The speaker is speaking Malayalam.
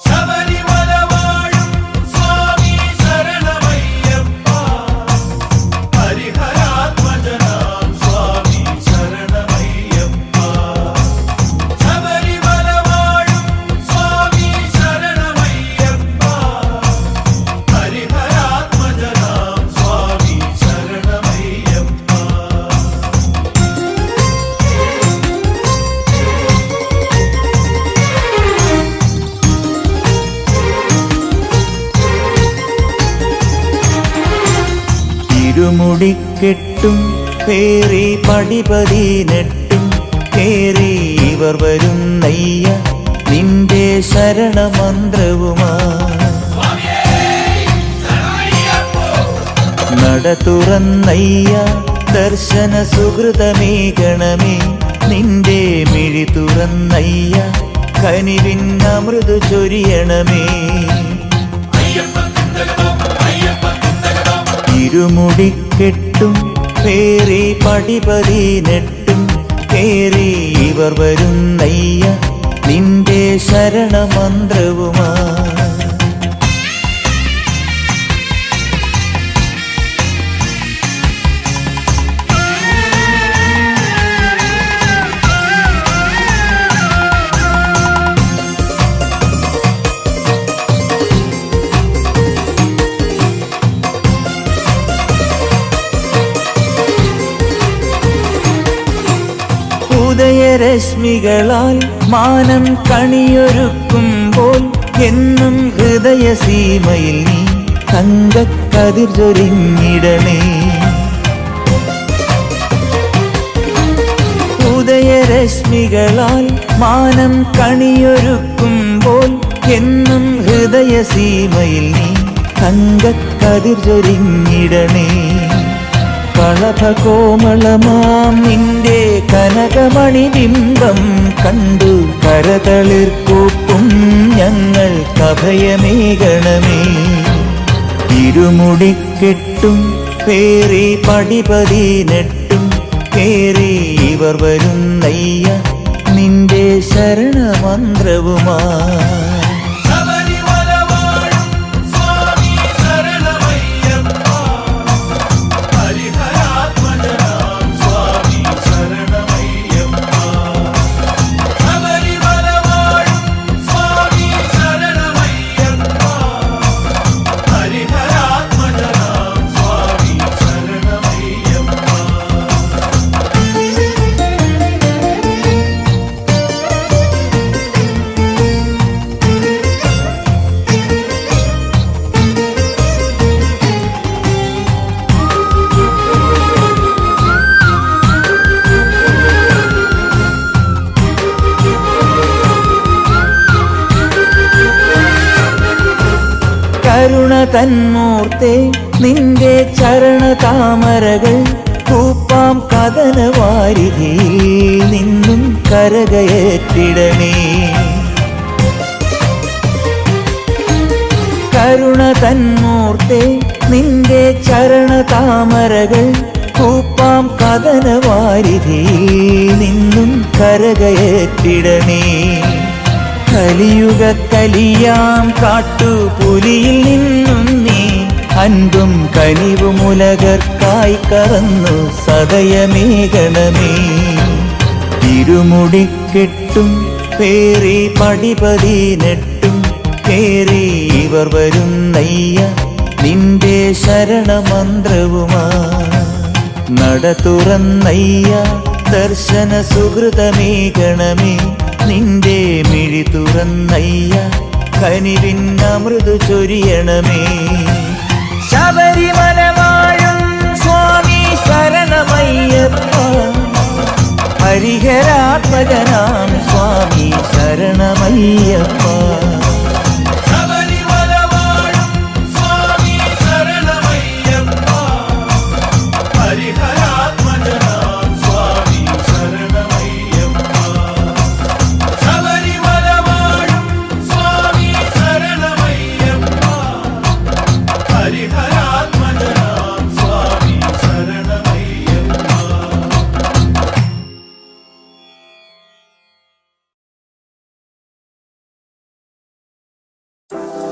ശബരിമല വാഴും സ്വാമി ശരണമയ്യപ്പ, ഹരിഹരാത്മജനാം സ്വാമി ശരണമയ്യപ്പ. ശബരിമല വാഴും സ്വാമി ശരണമയ്യപ്പ, ഹരിഹരാത്മജനാം സ്വാമി ശരണമയ്യപ്പ. ഇരുമുടിക്കെട്ടും പേറി പടിപതിനെട്ടും കേറി ഇവർ വരുന്നയ്യ നിന്റെ ശരണമന്ത്രവുമാ. നട തുറന്നയ്യ ദർശന സുഹൃതമേകണമേ, നിന്റെ മിഴി തുറന്നയ്യ കനിവിൻ അമൃതു ചൊരിയണമേ. ഇരുമുടിക്കെട്ടും പേറി പടിപതിനെട്ടും കേറി ഇവർ വരുന്നയ്യ നിന്റെ ശരണമന്ത്രവുമാ. ഉദയരശ്മികളാൽ മാനം കണിയൊരുക്കുമ്പോൾ എന്നും ഹൃദയസീമയിൽ നീ തങ്കക്കതിർ ചൊരിഞ്ഞിടണേ. ഉദയരശ്മികളാൽ മാനം കണിയൊരുക്കുമ്പോൾ എന്നും ഹൃദയസീമയിൽ നീ തങ്കക്കതിർ ചൊരിഞ്ഞിടണേ. കളഭകോമളമാം നിന്റെ കനകമണിബിംബം കണ്ടു കരതളിർക്കൂപ്പും ഞങ്ങൾക്കഭയമേകണമേ. ഇരുമുടിക്കെട്ടും പേറി പടിപതിനെട്ടും കേറി ഇവർ വരുന്നയ്യ നിന്റെ ശരണമന്ത്രവുമാ. കരുണ തന്മൂർത്തേ, നിന്റെ ചരണതാമരകൾ കൂപ്പാം കഥനവാരിധിയിൽ നിന്നും കരകയറ്റിടണേ. കരുണ തന്മൂർത്തേ, നിന്റെ ചരണതാമരകൾ കൂപ്പാം കഥനവാരിധിയിൽ നിന്നും കരകയറ്റിടണേ. കലിയുഗ കലിയാം കാട്ടുപുലിയിൽ നിന്നും നീ അൻപും കനിവുമുലകർക്കായി കറന്നു സദയമേകണമേ. ഇരുമുടിക്കെട്ടും പേറി പടിപതിനെട്ടും കേറി ഇവർ വരുന്നയ്യ നിന്റെ ശരണമന്ത്രവുമാ. നട തുറന്നയ്യ ദർശന സുഹൃതമേകണമേ, നിന്റെ മിഴി തുറന്നയ്യ കനിവിൻ അമൃതു ചൊരിയണമേ. ശബരിമല വാഴും സ്വാമി ശരണമയ്യപ്പ, ഹരിഹരാത്മജനാം സ്വാമി ശരണമയ്യപ്പ. ശരണമയ്യപ്പ